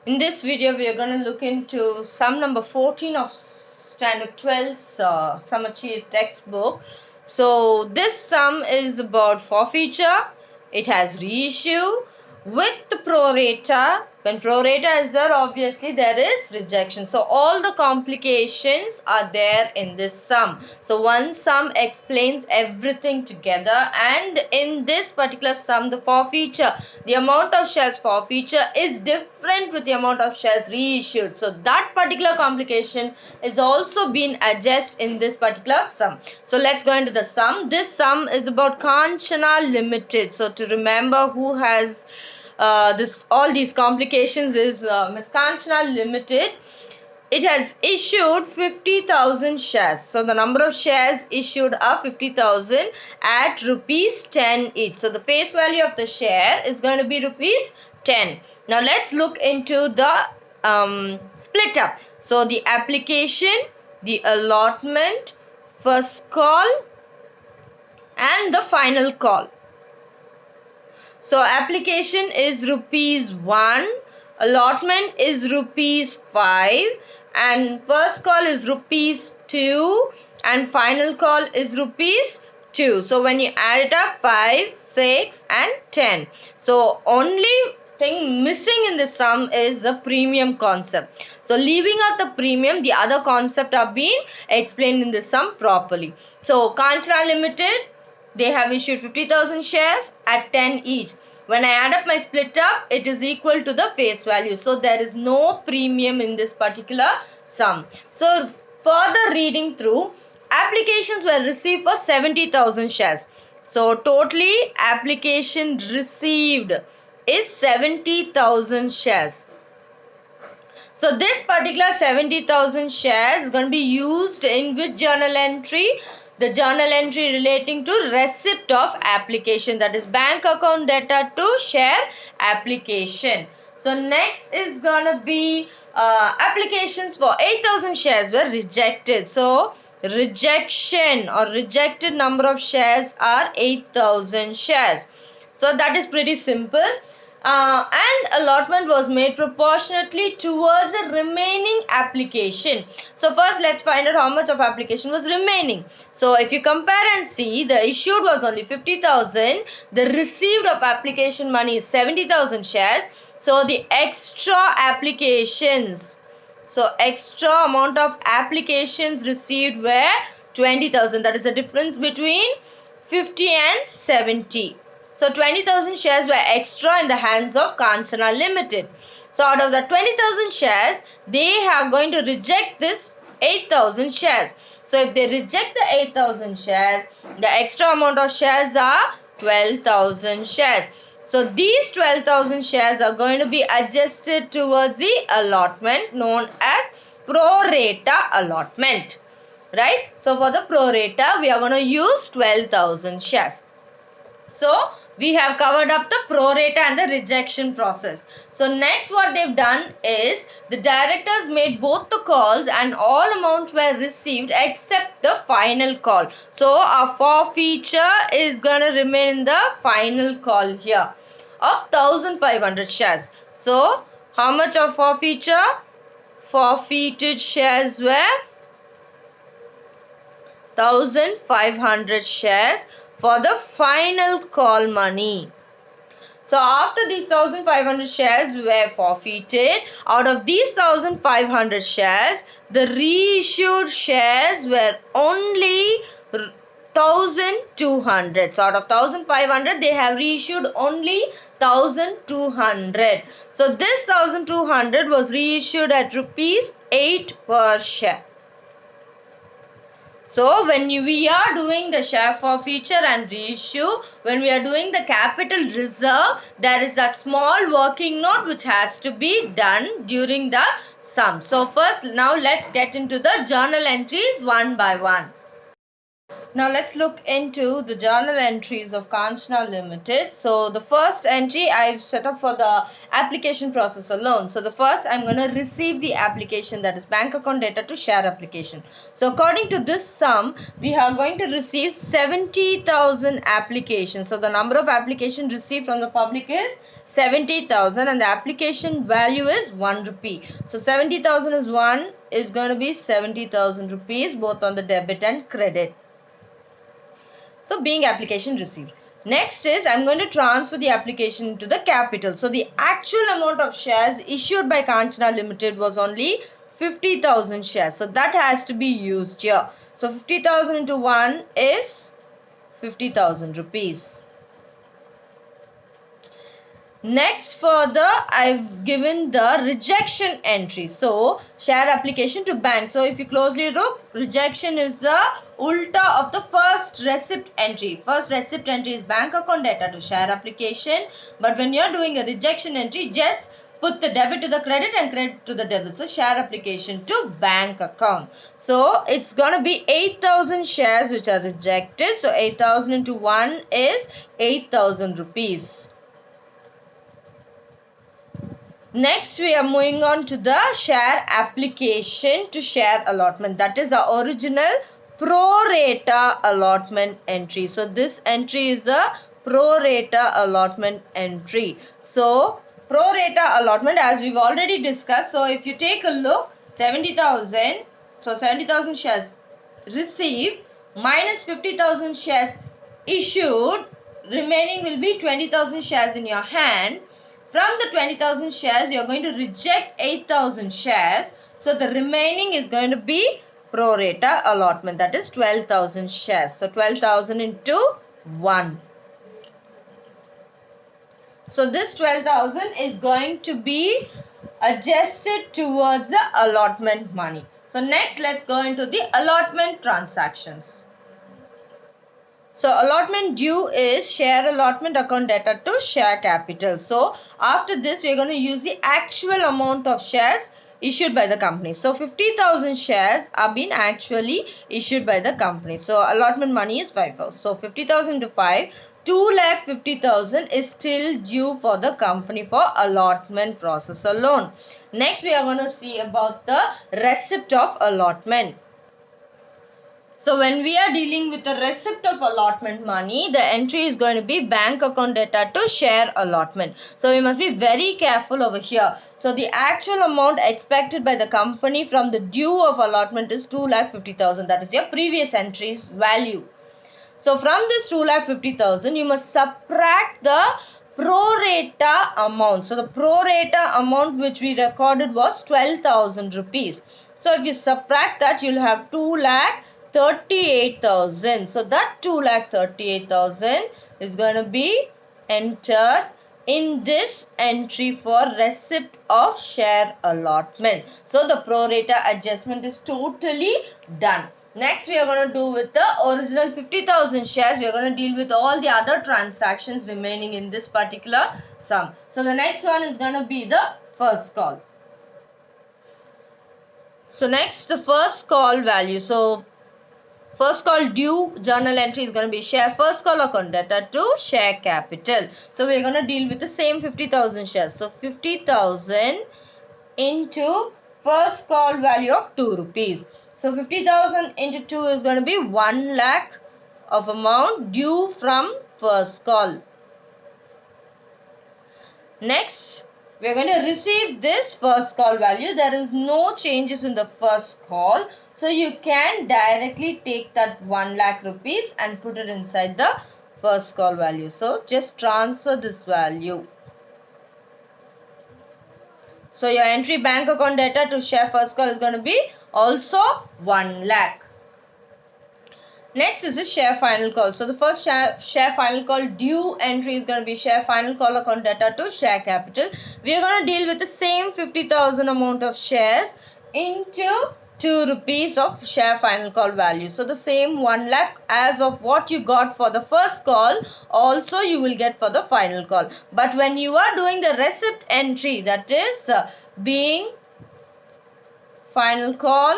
In this video, we are going to look into sum number 14 of Standard 12's Summachi textbook. So, this sum is about forfeiture. It has reissue with the prorata. When prorata is there, obviously there is rejection. So, all the complications are there in this sum. So, one sum explains everything together, and in this particular sum, the forfeiture, the amount of shares forfeiture is different with the amount of shares reissued. So, that particular complication is also being adjusted in this particular sum. So, let's go into the sum. This sum is about Kanchan Limited. So, to remember who has all these complications is Miss Kanchan Limited. It has issued 50,000 shares. So the number of shares issued are 50,000 at rupees 10 each. So the face value of the share is going to be rupees 10. Now let's look into the split up. So the application, the allotment, first call and the final call. So application is rupees 1, allotment is rupees 5, and first call is rupees 2, and final call is rupees 2. So when you add it up, 5, 6 and 10. So only thing missing in the sum is the premium concept. So leaving out the premium, the other concept are being explained in the sum properly. So Kanchan Limited, they have issued 50,000 shares at 10 each. When I add up my split up, it is equal to the face value. So there is no premium in this particular sum. So further reading through, applications were received for 70,000 shares. So totally application received is 70,000 shares. So this particular 70,000 shares is going to be used in which journal entry? The journal entry relating to receipt of application, that is bank account data to share application. So next is going to be applications for 8,000 shares were rejected. So rejection or rejected number of shares are 8,000 shares. So that is pretty simple. And allotment was made proportionately towards the remaining application. So first let's find out how much of application was remaining. So if you compare and see, the issued was only 50,000, the received of application money is 70,000 shares. So the extra applications, so extra amount of applications received were 20,000. That is the difference between 50 and 70. So 20,000 shares were extra in the hands of Kanchan Limited. So out of the 20,000 shares, they are going to reject this 8,000 shares. So if they reject the 8,000 shares, the extra amount of shares are 12,000 shares. So these 12,000 shares are going to be adjusted towards the allotment known as prorata allotment. Right? So for the prorata, we are going to use 12,000 shares. So we have covered up the prorata and the rejection process. So next what they've done is the directors made both the calls and all amounts were received except the final call. So our forfeiture is going to remain in the final call here of 1,500 shares. So how much of forfeiture? Forfeited shares were 1,500 shares for the final call money. So after these 1,500 shares were forfeited, out of these 1,500 shares, the reissued shares were only 1,200. So out of 1,500, they have reissued only 1,200. So this 1,200 was reissued at rupees 8 per share. So when we are doing the share forfeiture and reissue, when we are doing the capital reserve, there is that small working note which has to be done during the sum. So first, now let's get into the journal entries one by one. Now let's look into the journal entries of Kanchan Limited. So the first entry I've set up for the application process alone. So the first I'm going to receive the application, that is bank account data to share application. So according to this sum, we are going to receive 70,000 applications. So the number of applications received from the public is 70,000 and the application value is 1 rupee. So 70,000 is going to be 70,000 rupees both on the debit and credit. So being application received. Next is I'm going to transfer the application to the capital. So the actual amount of shares issued by Kanchan Limited was only 50,000 shares. So that has to be used here. So 50,000 into 1 is 50,000 rupees. Next, further I've given the rejection entry. So share application to bank. So if you closely look, rejection is the ulta of the first receipt entry. First receipt entry is bank account data to share application. But when you're doing a rejection entry, just put the debit to the credit and credit to the debit. So share application to bank account. So it's gonna be 8,000 shares which are rejected. So 8,000 into 1 is 8,000 rupees. Next, we are moving on to the share application to share allotment. That is the original prorata allotment entry. So, this entry is a prorata allotment entry. So, prorata allotment, as we've already discussed. So, if you take a look, 70,000. So, 70,000 shares received minus 50,000 shares issued. Remaining will be 20,000 shares in your hand. From the 20,000 shares, you are going to reject 8,000 shares. So, the remaining is going to be pro rata allotment, that is 12,000 shares. So, 12,000 into 1. So, this 12,000 is going to be adjusted towards the allotment money. So, next let's go into the allotment transactions. So allotment due is share allotment account data to share capital. So after this we are going to use the actual amount of shares issued by the company. So 50,000 shares are being actually issued by the company. So allotment money is 5,000. So 50,000 to 5, 2,50,000 is still due for the company for allotment process alone. Next we are going to see about the receipt of allotment. So when we are dealing with the receipt of allotment money, the entry is going to be bank account data to share allotment. So we must be very careful over here. So the actual amount expected by the company from the due of allotment is 2,50,000. That is your previous entry's value. So from this 2,50,000, you must subtract the prorata amount. So the prorata amount which we recorded was 12,000 rupees. So if you subtract that, you'll have 2,38,000. So that 2,38,000 is going to be entered in this entry for receipt of share allotment. So the prorata adjustment is totally done. Next, we are going to do with the original 50,000 shares. We are going to deal with all the other transactions remaining in this particular sum. So, the next one is going to be the first call. So, next the first call value. So, first call due journal entry is going to be share first call account data to share capital. So, we are going to deal with the same 50,000 shares. So, 50,000 into first call value of 2 rupees. So 50,000 into 2 is going to be 1 lakh of amount due from first call. Next, we are going to receive this first call value. There is no changes in the first call. So you can directly take that 1 lakh rupees and put it inside the first call value. So just transfer this value. So your entry bank account data to share first call is going to be also 1 lakh. Next is the share final call. So the first share final call due entry is going to be share final call account data to share capital. We are going to deal with the same 50,000 amount of shares into 2 rupees of share final call value. So the same 1 lakh as of what you got for the first call, also you will get for the final call. But when you are doing the receipt entry, that is being final call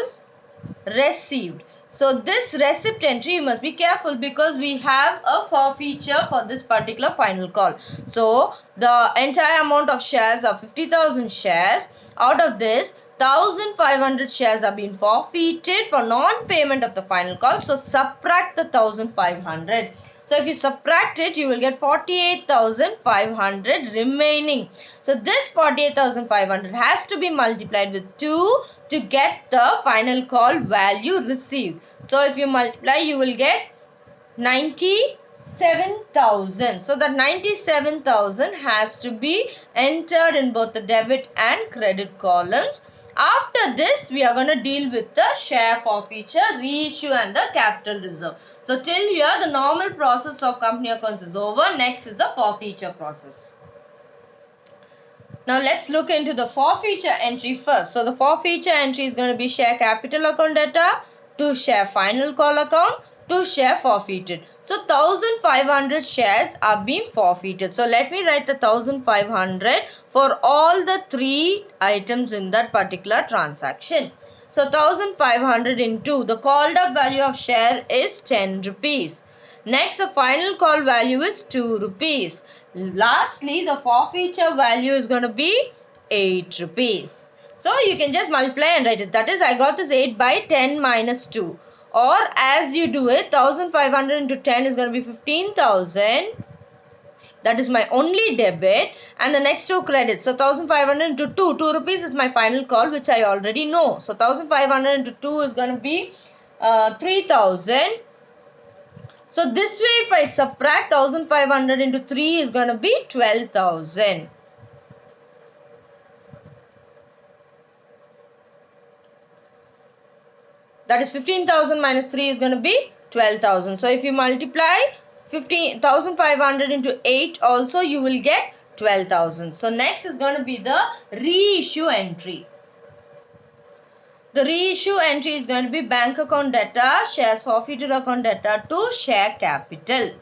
received. So this receipt entry you must be careful because we have a forfeiture for this particular final call. So the entire amount of shares are 50,000 shares. Out of this, 1,500 shares are being forfeited for non-payment of the final call. So subtract the 1,500. So if you subtract it, you will get 48,500 remaining. So this 48,500 has to be multiplied with 2 to get the final call value received. So if you multiply, you will get 97,000. So that 97,000 has to be entered in both the debit and credit columns. After this, we are going to deal with the share forfeiture, reissue and the capital reserve. So till here, the normal process of company accounts is over. Next is the forfeiture process. Now let's look into the forfeiture entry first. So the forfeiture entry is going to be share capital account data, to share final call account, to share forfeited. So 1,500 shares are being forfeited. So let me write the 1,500 for all the 3 items in that particular transaction. So 1,500 into the called up value of share is 10 rupees. Next, the final call value is 2 rupees. Lastly, the forfeiture value is going to be 8 rupees. So you can just multiply and write it. That is, I got this 8 by 10 minus 2. Or as you do it, 1,500 into 10 is going to be 15,000. That is my only debit. And the next 2 credits. So 1,500 into 2. 2 rupees is my final call, which I already know. So 1,500 into 2 is going to be 3,000. So this way, if I subtract 1,500 into 3 is going to be 12,000. That is 15,000 minus 3 is going to be 12,000. So if you multiply 1,500 into 8 also, you will get 12,000. So next is going to be the reissue entry. The reissue entry is going to be bank account data, shares forfeited account data to share capital.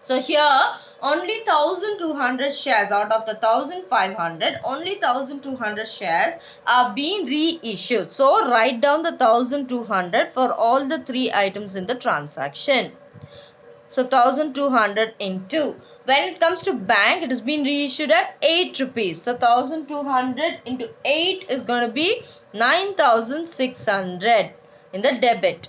So here only 1,200 shares out of the 1,500, only 1,200 shares are being reissued. So write down the 1,200 for all the 3 items in the transaction. So 1,200 into, when it comes to bank, it has been reissued at 8 rupees. So 1,200 into 8 is going to be 9,600 in the debit.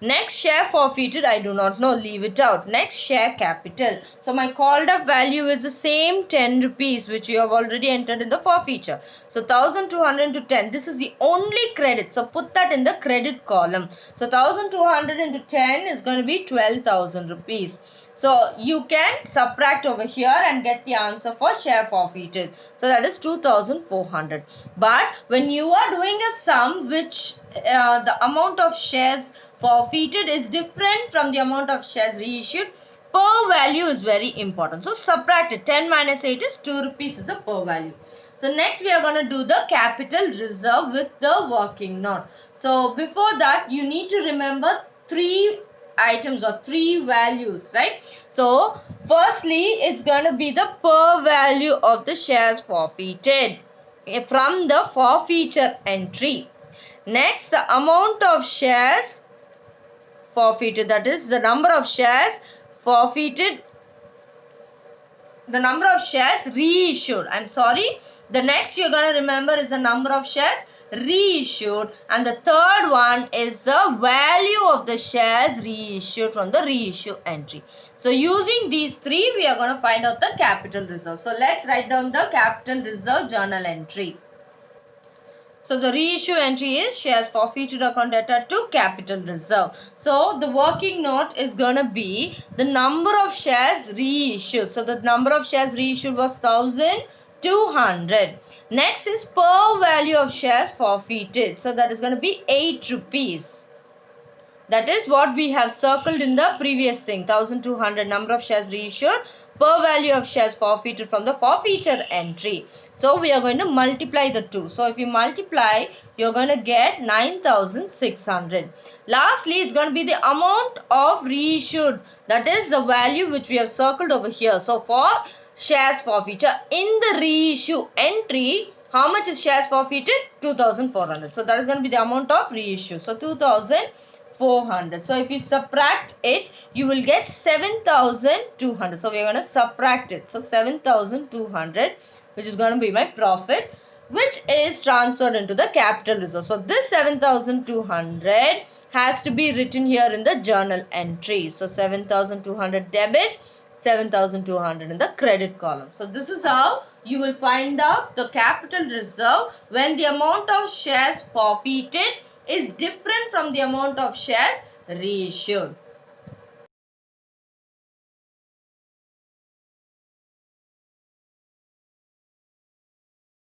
Next, share forfeited, I do not know, leave it out. Next, share capital. So my called up value is the same 10 rupees which you have already entered in the forfeiture. So 1,200 into 10, this is the only credit. So put that in the credit column. So 1,200 into 10 is going to be 12,000 rupees. So you can subtract over here and get the answer for share forfeited. So that is 2,400. But when you are doing a sum which the amount of shares forfeited is different from the amount of shares reissued, per value is very important. So subtract it. 10 minus 8 is 2 rupees is the per value. So next we are going to do the capital reserve with the working note. So before that you need to remember 3 items or 3 values, right? So firstly it's going to be the per value of the shares forfeited from the forfeiture entry. Next, the amount of shares forfeited, that is the number of shares forfeited, the number of shares reissued. I'm sorry. The next you're going to remember is the number of shares reissued, and the third one is the value of the shares reissued from the reissue entry. So using these 3 we are going to find out the capital reserve. So let's write down the capital reserve journal entry. So the reissue entry is shares forfeited account data to capital reserve. So the working note is going to be the number of shares reissued. So the number of shares reissued was 1,200. Next is per value of shares forfeited. So that is going to be 8 rupees. That is what we have circled in the previous thing. 1,200 number of shares reissued, per value of shares forfeited from the forfeiture entry. So we are going to multiply the 2. So if you multiply, you are going to get 9,600. Lastly, it's going to be the amount of reissued. That is the value which we have circled over here. So for shares forfeiture in the reissue entry, how much is shares forfeited? 2,400. So that is going to be the amount of reissue. So 2,400 400. So if you subtract it, you will get 7,200. So we are going to subtract it. So 7,200, which is going to be my profit, which is transferred into the capital reserve. So this 7,200 has to be written here in the journal entry. So 7,200 debit, 7,200 in the credit column. So this is how you will find out the capital reserve when the amount of shares forfeited is different from the amount of shares reissued.